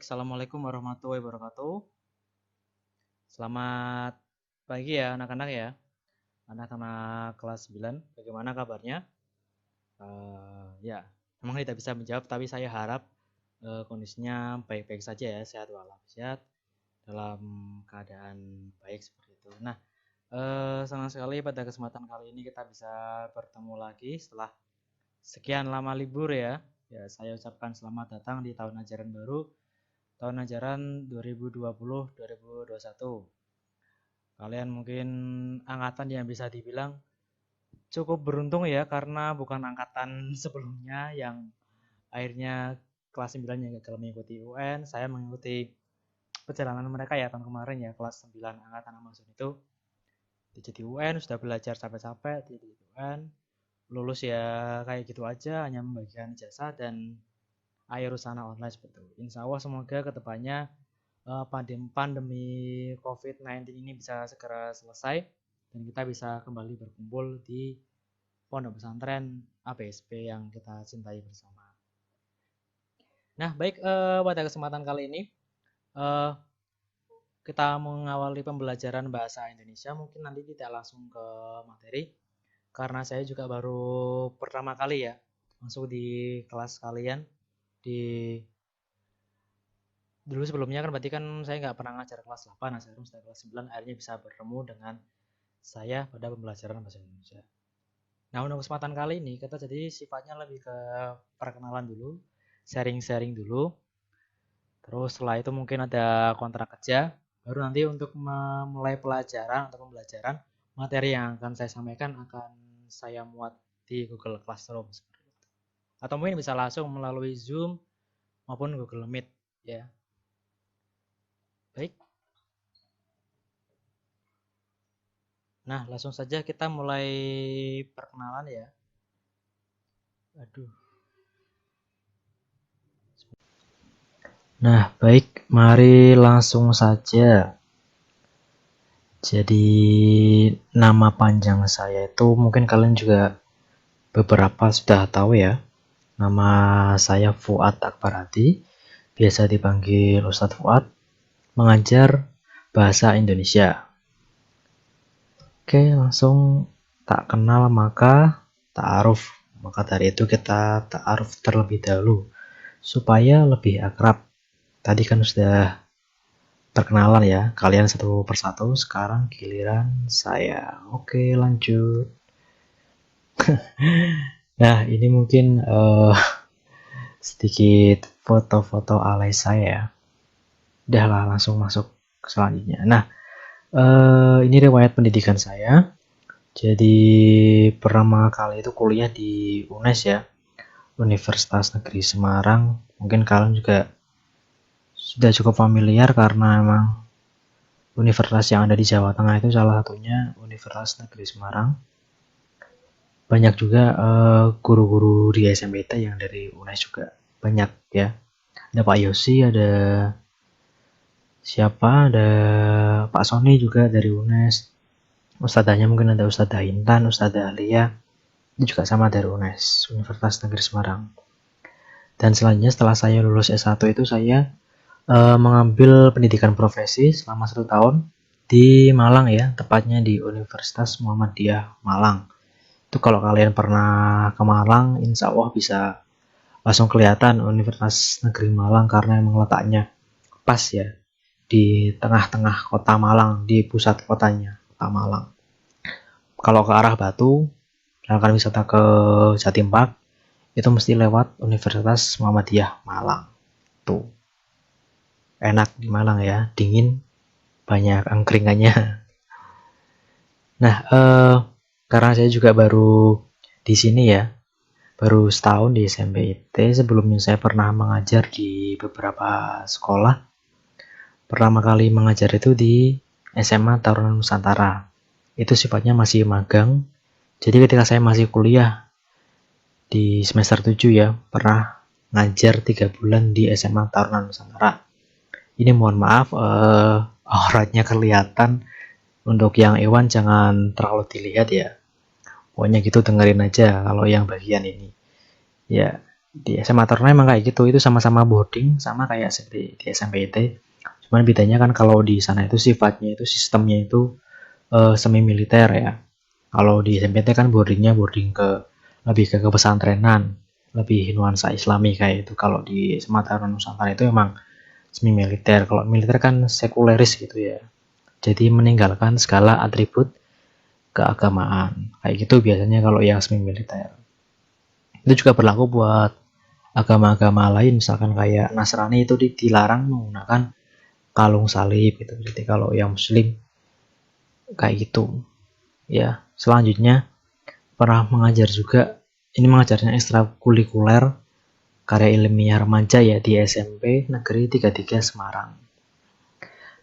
Assalamualaikum warahmatullahi wabarakatuh. Selamat pagi ya anak-anak ya. Anak-anak kelas 9, bagaimana kabarnya? Ya, memang tidak bisa menjawab, tapi saya harap kondisinya baik-baik saja ya, sehat walafiat, dalam keadaan baik seperti itu. Nah, senang sekali pada kesempatan kali ini kita bisa bertemu lagi setelah sekian lama libur ya. Ya, saya ucapkan selamat datang di tahun ajaran baru, tahun ajaran 2020-2021. Kalian mungkin angkatan yang bisa dibilang cukup beruntung ya, karena bukan angkatan sebelumnya yang akhirnya kelas 9 yang gagal mengikuti UN. Saya mengikuti perjalanan mereka ya tahun kemarin ya, kelas 9 angkatan Amazon itu jadi UN, sudah belajar capek-capek di UN, lulus ya kayak gitu aja, hanya membagikan jasa dan akhir sana online seperti itu. Insya Allah semoga kedepannya pandemi COVID-19 ini bisa segera selesai dan kita bisa kembali berkumpul di pondok pesantren APSP yang kita cintai bersama. Nah, baik, pada kesempatan kali ini kita mengawali pembelajaran bahasa Indonesia. Mungkin nanti tidak langsung ke materi karena saya juga baru pertama kali ya masuk di kelas kalian. Dulu sebelumnya kan berarti kan saya nggak pernah ngajar kelas 8, nah sekarang sudah kelas 9, akhirnya bisa bertemu dengan saya pada pembelajaran bahasa Indonesia. Nah, untuk kesempatan kali ini kita jadi sifatnya lebih ke perkenalan dulu, sharing-sharing dulu. Terus setelah itu mungkin ada kontrak kerja, baru nanti untuk memulai pelajaran atau pembelajaran, materi yang akan saya sampaikan akan saya muat di Google Classroom seperti itu. Atau mungkin bisa langsung melalui Zoom maupun Google Meet ya. Baik. Nah, langsung saja kita mulai perkenalan ya. Aduh. Nah, baik, mari langsung saja. Jadi, nama panjang saya itu mungkin kalian juga beberapa sudah tahu ya. Nama saya Fuad Akbarati, biasa dipanggil Ustadz Fuad, mengajar bahasa Indonesia. Oke, langsung tak kenal maka ta'aruf. Maka dari itu kita ta'aruf terlebih dahulu supaya lebih akrab. Tadi kan sudah perkenalan ya, kalian satu persatu, sekarang giliran saya. Oke, lanjut. Nah, ini mungkin sedikit foto-foto alay saya. Udah lah, langsung masuk ke selanjutnya. Nah, ini riwayat pendidikan saya. Jadi pertama kali itu kuliah di UNES ya, Universitas Negeri Semarang. Mungkin kalian juga sudah cukup familiar karena memang universitas yang ada di Jawa Tengah itu salah satunya Universitas Negeri Semarang. Banyak juga guru-guru di SMPT yang dari UNES juga banyak ya. Ada Pak Yosi, ada siapa, ada Pak Sony juga dari UNES. Ustadzahnya mungkin ada Ustadzah Intan, Ustadzah Alia, itu juga sama dari UNES, Universitas Negeri Semarang. Dan selanjutnya setelah saya lulus S1 itu saya mengambil pendidikan profesi selama 1 tahun di Malang ya, tepatnya di Universitas Muhammadiyah Malang. Itu kalau kalian pernah ke Malang, insya Allah bisa langsung kelihatan Universitas Negeri Malang karena memang letaknya pas ya di tengah-tengah kota Malang, di pusat kotanya, kota Malang. Kalau ke arah Batu, misalkan wisata ke Jatim Park, itu mesti lewat Universitas Muhammadiyah Malang. Tuh. Enak di Malang ya, dingin, banyak angkringannya. Nah, karena saya juga baru di sini ya, baru setahun di SMPT. Sebelumnya saya pernah mengajar di beberapa sekolah. Pertama kali mengajar itu di SMA Taruna Nusantara. Itu sifatnya masih magang. Jadi ketika saya masih kuliah di semester 7 ya, pernah ngajar 3 bulan di SMA Taruna Nusantara. Ini mohon maaf auratnya kelihatan, untuk yang Iwan jangan terlalu dilihat ya, pokoknya gitu dengerin aja kalau yang bagian ini ya. Di SMA Taruna emang kayak gitu, itu sama-sama boarding, sama kayak seperti di SMPT. Cuman bedanya kan kalau di sana itu sifatnya itu sistemnya itu semi militer ya. Kalau di SMPT kan boardingnya boarding ke lebih ke pesantrenan, lebih nuansa Islami kayak itu. Kalau di SMA Taruna Nusantara itu emang semi militer. Kalau militer kan sekuleris gitu ya. Jadi meninggalkan segala atribut keagamaan. Kayak gitu biasanya kalau yang semi militer. Itu juga berlaku buat agama-agama lain, misalkan kayak Nasrani itu dilarang menggunakan kalung salib gitu. Jadi kalau yang muslim kayak gitu. Ya, selanjutnya pernah mengajar juga, ini mengajarnya ekstrakurikuler karya ilmiah remaja ya di SMP Negeri 33 Semarang.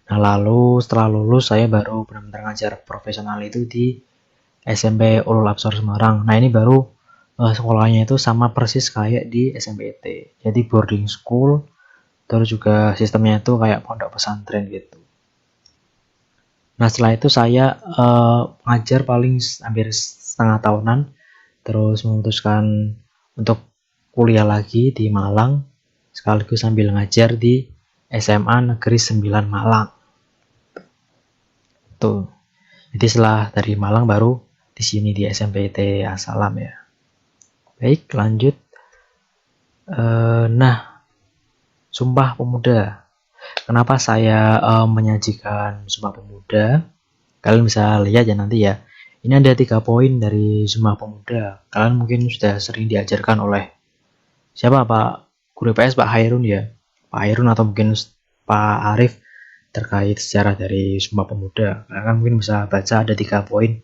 Nah, lalu setelah lulus saya baru benar-benar ngajar profesional itu di SMP Ulul Absar Semarang. Nah, ini baru sekolahnya itu sama persis kayak di SMPT. Jadi boarding school, terus juga sistemnya itu kayak pondok pesantren gitu. Nah, setelah itu saya ngajar paling hampir setengah tahunan, terus memutuskan untuk kuliah lagi di Malang, sekaligus sambil ngajar di SMA Negeri 9 Malang. Tuh. Jadi setelah dari Malang baru di sini di SMPT Asalam ya. Baik, lanjut. Nah, Sumpah Pemuda. Kenapa saya menyajikan Sumpah Pemuda? Kalian bisa lihat ya nanti ya. Ini ada 3 poin dari Sumpah Pemuda. Kalian mungkin sudah sering diajarkan oleh siapa, Pak Guru PS, Pak Hairun ya. Pak Hairun atau mungkin Pak Arif terkait sejarah dari Sumpah Pemuda. Kalian mungkin bisa baca ada 3 poin.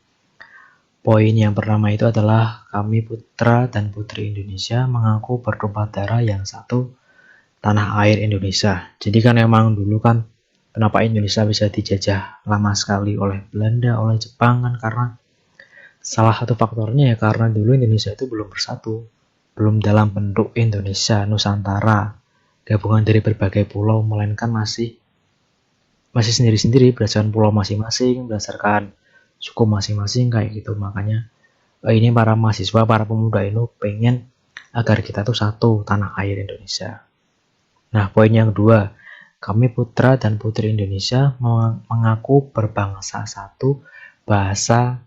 Poin yang pertama itu adalah kami putra dan putri Indonesia mengaku bertumpah darah yang satu, tanah air Indonesia. Jadi kan emang dulu kan kenapa Indonesia bisa dijajah lama sekali oleh Belanda, oleh Jepang kan karena salah satu faktornya ya karena dulu Indonesia itu belum bersatu, belum dalam bentuk Indonesia Nusantara, gabungan dari berbagai pulau, melainkan masih sendiri-sendiri berdasarkan pulau masing-masing, berdasarkan suku masing-masing kayak gitu. Makanya ini para mahasiswa, para pemuda ini pengen agar kita tuh satu tanah air Indonesia. Nah, poin yang kedua, kami putra dan putri Indonesia mengaku berbangsa satu bangsa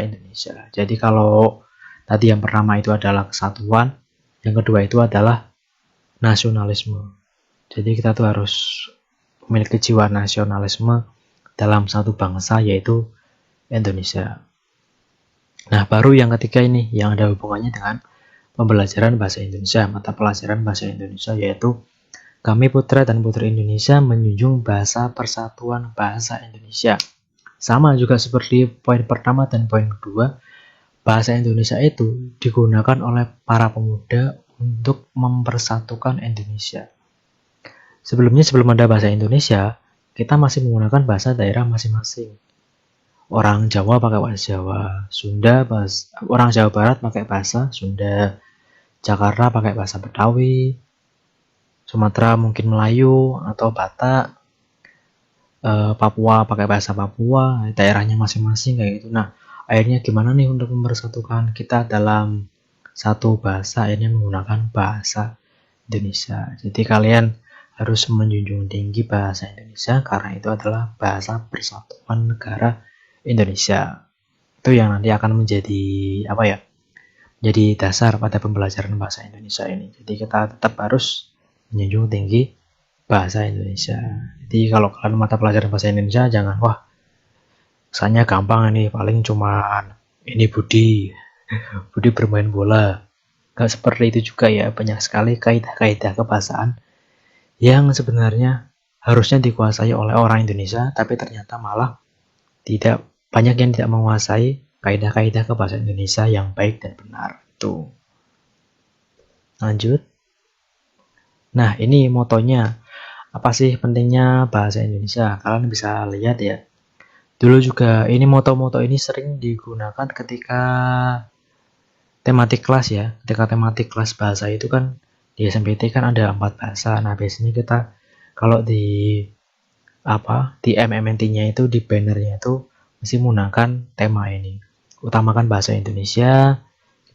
Indonesia. Jadi kalau tadi yang pertama itu adalah kesatuan, yang kedua itu adalah nasionalisme. Jadi kita tuh harus memiliki jiwa nasionalisme dalam satu bangsa yaitu Indonesia. Nah, baru yang ketiga ini yang ada hubungannya dengan pembelajaran bahasa Indonesia, mata pelajaran bahasa Indonesia yaitu kami putra dan putri Indonesia menjunjung bahasa persatuan bahasa Indonesia. Sama juga seperti poin pertama dan poin kedua, bahasa Indonesia itu digunakan oleh para pemuda untuk mempersatukan Indonesia. Sebelumnya sebelum ada bahasa Indonesia, kita masih menggunakan bahasa daerah masing-masing. Orang Jawa pakai bahasa Jawa, orang Jawa Barat pakai bahasa Sunda, Jakarta pakai bahasa Betawi, Sumatera mungkin Melayu atau Batak, Papua pakai bahasa Papua, daerahnya masing-masing kayak gitu. Nah, akhirnya gimana nih untuk mempersatukan kita dalam satu bahasa, akhirnya menggunakan bahasa Indonesia. Jadi kalian harus menjunjung tinggi bahasa Indonesia karena itu adalah bahasa persatuan negara Indonesia. Itu yang nanti akan menjadi jadi dasar pada pembelajaran bahasa Indonesia ini. Jadi kita tetap harus menjunjung tinggi bahasa Indonesia. Jadi kalau kalian mata pelajaran bahasa Indonesia jangan kesannya gampang ini, paling cuman ini Budi bermain bola. Gak seperti itu juga ya, banyak sekali kaidah-kaidah kebahasaan yang sebenarnya harusnya dikuasai oleh orang Indonesia, tapi ternyata malah banyak yang tidak menguasai kaidah-kaidah kebahasaan Indonesia yang baik dan benar. Tuh. Lanjut. Nah, ini motonya. Apa sih pentingnya bahasa Indonesia? Kalian bisa lihat ya. Dulu juga ini moto-moto ini sering digunakan ketika tematik kelas ya. Ketika tematik kelas bahasa itu kan di SMPT kan ada 4 bahasa. Nah, biasanya kita kalau di MMNT-nya itu, di bannernya itu mesti menggunakan tema ini. Utamakan bahasa Indonesia,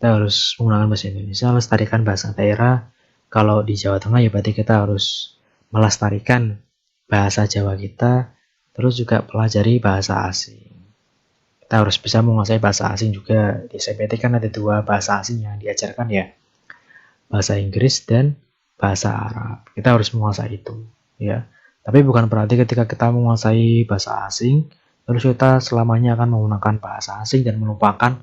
Kita harus menggunakan bahasa Indonesia, lestarikan bahasa daerah. Kalau di Jawa Tengah ya berarti kita harus melestarikan bahasa Jawa kita, terus juga pelajari bahasa asing. Kita harus bisa menguasai bahasa asing juga. Di SBMPTN kan ada 2 bahasa asing yang diajarkan ya, bahasa Inggris dan bahasa Arab. Kita harus menguasai itu, ya. Tapi bukan berarti ketika kita menguasai bahasa asing, terus kita selamanya akan menggunakan bahasa asing dan melupakan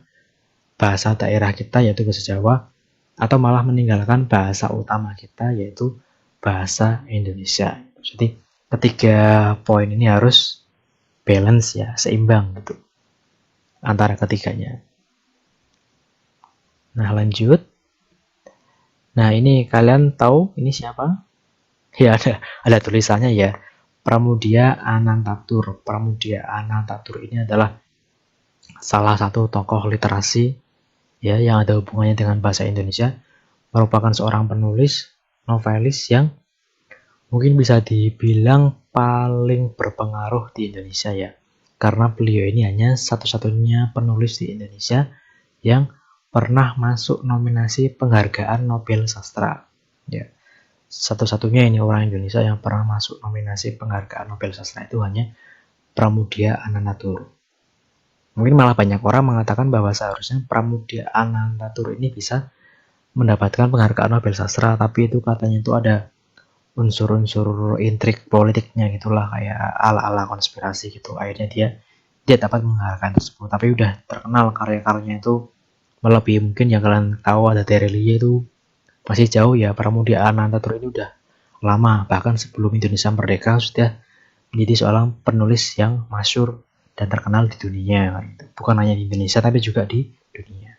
bahasa daerah kita yaitu bahasa Jawa, atau malah meninggalkan bahasa utama kita yaitu bahasa Indonesia. Jadi ketiga poin ini harus balance ya, seimbang gitu antara ketiganya. Nah, lanjut. Nah, ini kalian tahu ini siapa? Ya, ada tulisannya ya. Pramudia Anantatur. Pramudia Anantatur ini adalah salah satu tokoh literasi ya yang ada hubungannya dengan bahasa Indonesia, merupakan seorang penulis, novelis yang mungkin bisa dibilang paling berpengaruh di Indonesia ya. Karena beliau ini hanya satu-satunya penulis di Indonesia yang pernah masuk nominasi penghargaan Nobel Sastra. Ya. Satu-satunya ini orang Indonesia yang pernah masuk nominasi penghargaan Nobel Sastra itu hanya Pramudia Anantatur. Mungkin malah banyak orang mengatakan bahwa seharusnya Pramudia Anantatur ini bisa mendapatkan penghargaan Nobel Sastra, tapi itu katanya itu ada unsur-unsur intrik politiknya gitulah, kayak ala-ala konspirasi gitu. Akhirnya dia dapat menghargai tersebut, tapi udah terkenal karya-karyanya itu melebihi mungkin yang kalian tahu. Ada Terelie itu masih jauh ya. Pramudia Anantatur ini udah lama, bahkan sebelum Indonesia merdeka sudah menjadi seorang penulis yang masyhur dan terkenal di dunia. Bukan hanya di Indonesia tapi juga di dunia.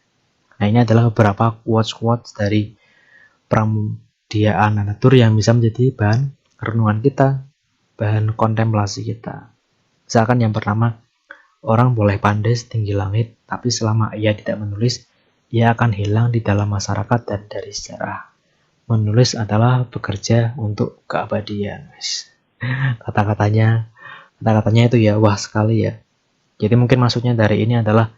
Nah, ini adalah beberapa quotes-quotes dari Pramudia Anantatur yang bisa menjadi bahan renungan kita, bahan kontemplasi kita. Misalkan yang pertama, orang boleh pandai setinggi langit, tapi selama ia tidak menulis, ia akan hilang di dalam masyarakat dan dari sejarah. Menulis adalah bekerja untuk keabadian. Kata-katanya itu ya wah sekali ya. Jadi mungkin maksudnya dari ini adalah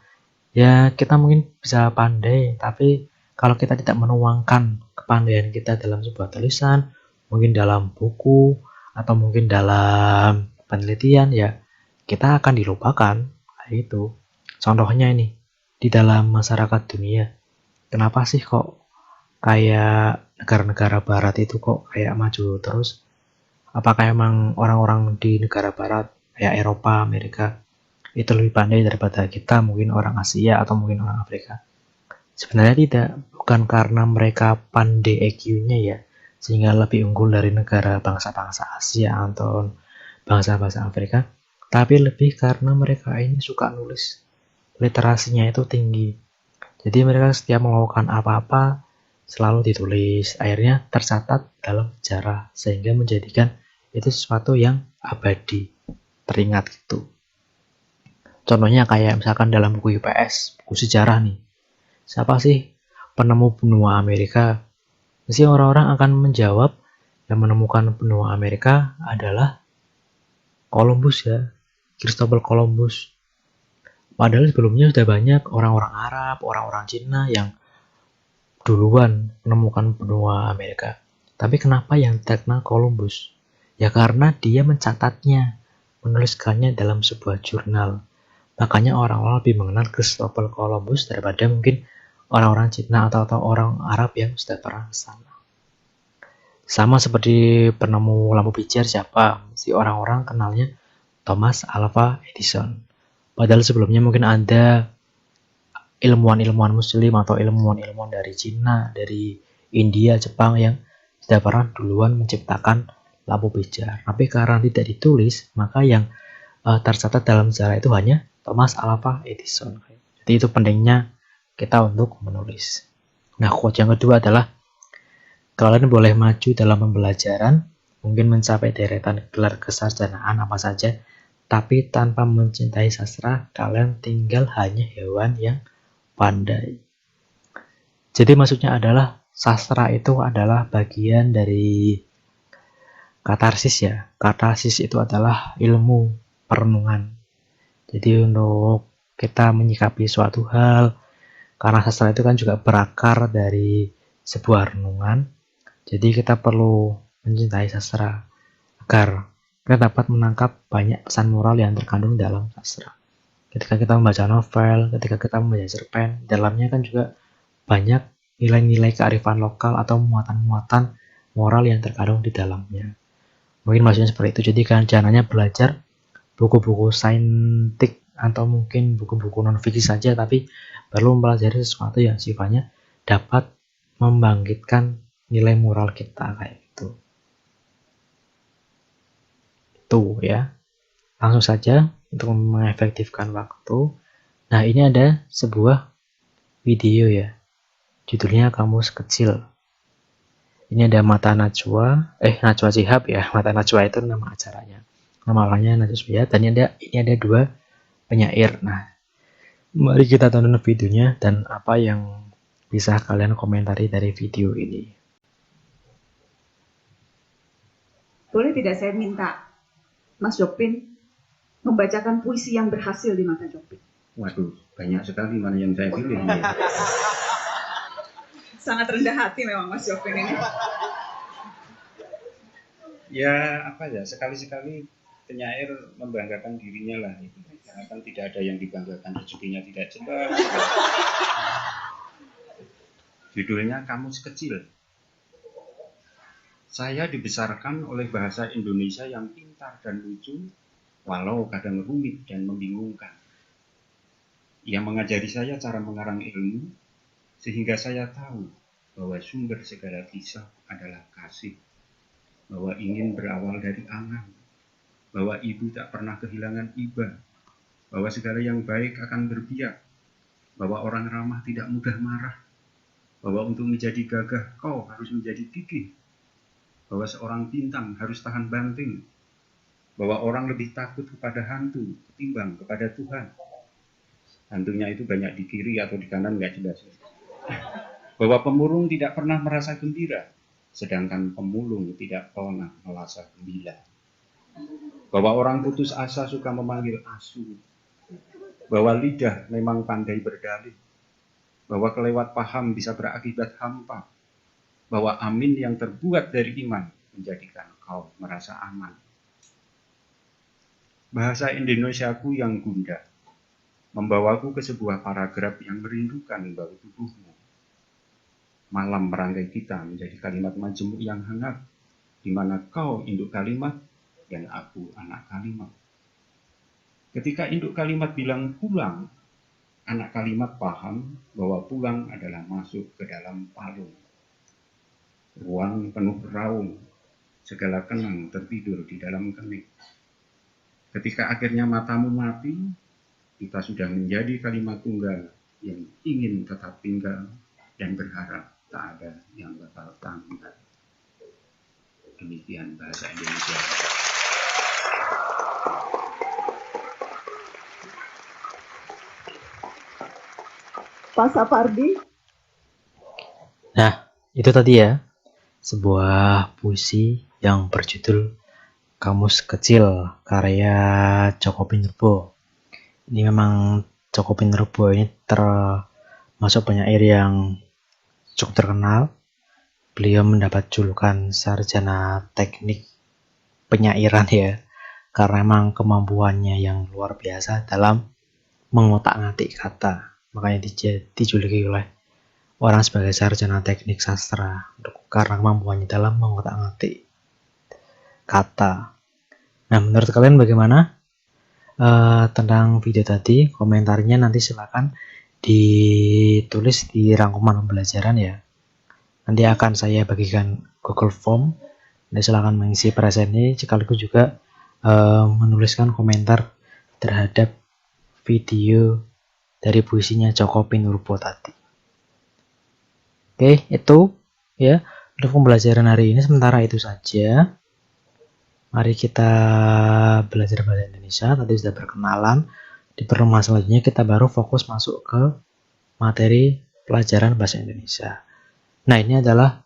ya kita mungkin bisa pandai, tapi kalau kita tidak menuangkan kepandaian kita dalam sebuah tulisan, mungkin dalam buku, atau mungkin dalam penelitian, ya kita akan dilupakan. Kayak itu. Contohnya ini, di dalam masyarakat dunia, kenapa sih kok kayak negara-negara barat itu kok kayak maju terus? Apakah emang orang-orang di negara barat, kayak Eropa, Amerika, itu lebih pandai daripada kita, mungkin orang Asia atau mungkin orang Afrika? Sebenarnya tidak, bukan karena mereka pandai EQ-nya ya, sehingga lebih unggul dari negara bangsa-bangsa Asia atau bangsa-bangsa Afrika, tapi lebih karena mereka ini suka nulis, literasinya itu tinggi. Jadi mereka setiap melakukan apa-apa selalu ditulis, akhirnya tercatat dalam sejarah, sehingga menjadikan itu sesuatu yang abadi, teringat gitu. Contohnya kayak misalkan dalam buku IPS, buku sejarah nih. Siapa sih penemu benua Amerika? Mesti orang-orang akan menjawab yang menemukan benua Amerika adalah Columbus ya, Christopher Columbus. Padahal sebelumnya sudah banyak orang-orang Arab, orang-orang Cina yang duluan menemukan benua Amerika. Tapi kenapa yang terkenal Columbus? Ya karena dia mencatatnya, menuliskannya dalam sebuah jurnal. Makanya orang-orang lebih mengenal Christopher Columbus daripada mungkin orang-orang Cina atau orang Arab yang sudah pernah ke sana. Sama seperti penemu lampu pijar siapa? Si orang-orang kenalnya Thomas Alva Edison. Padahal sebelumnya mungkin ada ilmuwan-ilmuwan muslim atau ilmuwan-ilmuwan dari Cina, dari India, Jepang yang sudah pernah duluan menciptakan lampu pijar. Tapi karena tidak ditulis, maka yang tercatat dalam sejarah itu hanya Thomas Alva Edison. Jadi itu pentingnya kita untuk menulis. Nah, quote yang kedua adalah kalian boleh maju dalam pembelajaran, mungkin mencapai deretan gelar kesarjanaan apa saja, tapi tanpa mencintai sastra, kalian tinggal hanya hewan yang pandai. Jadi maksudnya adalah sastra itu adalah bagian dari katarsis ya. Katarsis itu adalah ilmu perenungan. Jadi untuk kita menyikapi suatu hal, Karena sastra itu kan juga berakar dari sebuah renungan. Jadi kita perlu mencintai sastra agar kita dapat menangkap banyak pesan moral yang terkandung dalam sastra. Ketika kita membaca novel, ketika kita membaca cerpen, dalamnya kan juga banyak nilai-nilai kearifan lokal atau muatan-muatan moral yang terkandung di dalamnya. Mungkin maksudnya seperti itu. Jadi kan jangan hanya belajar buku-buku saintik atau mungkin buku-buku non-fiksi saja, tapi perlu mempelajari sesuatu yang sifatnya dapat membangkitkan nilai moral kita kayak gitu. Tuh ya. Langsung saja untuk mengefektifkan waktu. Nah, ini ada sebuah video ya. Judulnya Kamus Kecil. Ini ada Mata Najwa, Najwa Shihab ya. Mata Najwa itu nama acaranya. Nama orangnya Najwa Shihab. Dan ini ada dua penyair. Nah, mari kita tonton videonya dan apa yang bisa kalian komentari dari video ini. Boleh tidak saya minta Mas Jokpin membacakan puisi yang berhasil di mata Jokpin? Waduh, banyak sekali mana yang saya pilih. Ya. Sangat rendah hati memang Mas Jokpin ini. Ya apa ya, sekali-sekali penyair membanggakan dirinya lah. Karena kan tidak ada yang dibanggakan, rezekinya tidak jelas. Judulnya Kamus Kecil. Saya dibesarkan oleh bahasa Indonesia yang pintar dan lucu, walau kadang rumit dan membingungkan. Ia mengajari saya cara mengarang ilmu, sehingga saya tahu bahwa sumber segala kisah adalah kasih, bahwa ingin berawal dari angan, bahwa ibu tak pernah kehilangan iba, bahwa segala yang baik akan berpihak, bahwa orang ramah tidak mudah marah, bahwa untuk menjadi gagah kau harus menjadi gigih, bahwa seorang bintang harus tahan banting, bahwa orang lebih takut kepada hantu ketimbang kepada Tuhan. Hantunya itu banyak di kiri atau di kanan, nggak jelas. Bahwa pemurung tidak pernah merasa gembira, sedangkan pemulung tidak pernah merasa gembira. Bahwa orang putus asa suka memanggil asu, bahwa lidah memang pandai berdalih, bahwa kelewat paham bisa berakibat hampa, bahwa amin yang terbuat dari iman menjadikan kau merasa aman. Bahasa Indonesiaku yang gundah membawaku ke sebuah paragraf yang merindukan bau tubuhmu. Malam merangkai kita menjadi kalimat majemuk yang hangat, di mana kau induk kalimat dan aku anak kalimat. Ketika induk kalimat bilang pulang, anak kalimat paham bahwa pulang adalah masuk ke dalam palung. Ruang penuh raung, segala kenang tertidur di dalam kening. Ketika akhirnya matamu mati, kita sudah menjadi kalimat tunggal yang ingin tetap tinggal dan berharap tak ada yang bakal tanggal. Demikian bahasa Indonesia. Pak Sapardi. Nah, itu tadi ya, sebuah puisi yang berjudul Kamus Kecil karya Djoko Pinurbo. Ini memang Djoko Pinurbo ini termasuk penyair yang cukup terkenal. Beliau mendapat julukan sarjana teknik penyairan ya, karena memang kemampuannya yang luar biasa dalam mengotak-ngatik kata. Makanya dijuluki oleh orang sebagai sarjana teknik sastra karena kemampuannya dalam mengotak-ngatik kata. Nah, menurut kalian bagaimana tentang video tadi? Komentarnya nanti silakan ditulis di rangkuman pembelajaran ya. Nanti akan saya bagikan Google Form. Nanti silakan mengisi present ini, sekaligus juga menuliskan komentar terhadap video dari puisinya Djoko Pinurbo tadi. Oke, itu ya untuk pembelajaran hari ini. Sementara itu saja. Mari kita belajar bahasa Indonesia. Tadi sudah perkenalan. Di pertemuan selanjutnya kita baru fokus masuk ke materi pelajaran bahasa Indonesia. Nah, ini adalah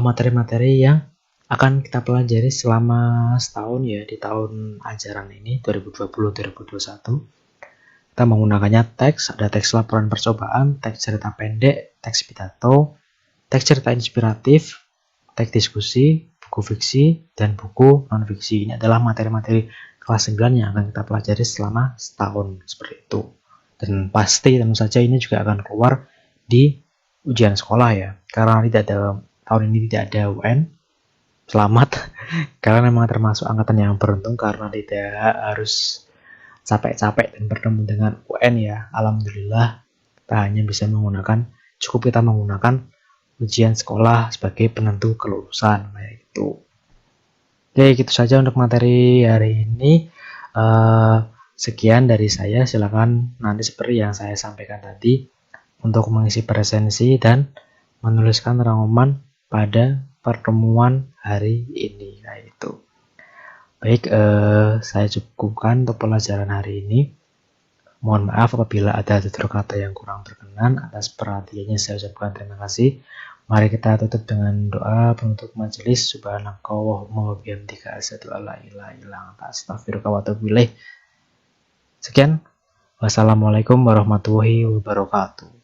materi-materi yang akan kita pelajari selama setahun ya, di tahun ajaran ini 2020-2021. Kita menggunakannya teks, ada teks laporan percobaan, teks cerita pendek, teks pidato, teks cerita inspiratif, teks diskusi, buku fiksi, dan buku non-fiksi. Ini adalah materi-materi kelas 9 yang akan kita pelajari selama setahun, seperti itu. Dan pasti tentu saja ini juga akan keluar di ujian sekolah ya, karena tahun ini tidak ada UN. Selamat, karena memang termasuk angkatan yang beruntung karena tidak harus capek-capek dan bertemu dengan UN ya. Alhamdulillah kita hanya bisa cukup kita menggunakan ujian sekolah sebagai penentu kelulusan kayak gitu. Oke, gitu saja untuk materi hari ini. Sekian dari saya, silakan nanti seperti yang saya sampaikan tadi untuk mengisi presensi dan menuliskan rangkuman pada pertemuan hari ini kayak itu. Baik, saya cukupkan untuk pelajaran hari ini. Mohon maaf apabila ada tutur kata yang kurang berkenan. Atas perhatiannya saya ucapkan terima kasih. Mari kita tutup dengan doa penutup majelis. Subhanakallahumma wa bihamdika asyhadu an la ilaha illa anta astaghfiruka wa atubu ilaik. Sekian. Wassalamualaikum warahmatullahi wabarakatuh.